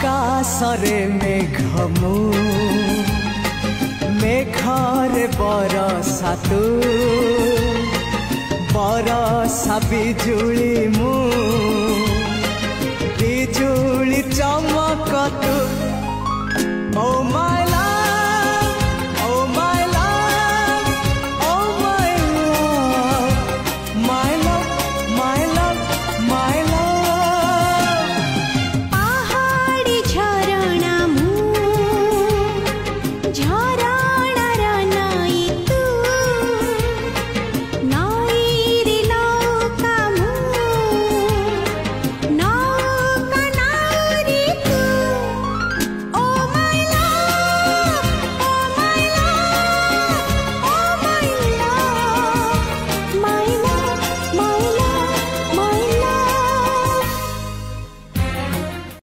आकाशरे मेघमु मेघरे बरसा तू बरसा बिजुली मु बिजुली चमक तू ओ मा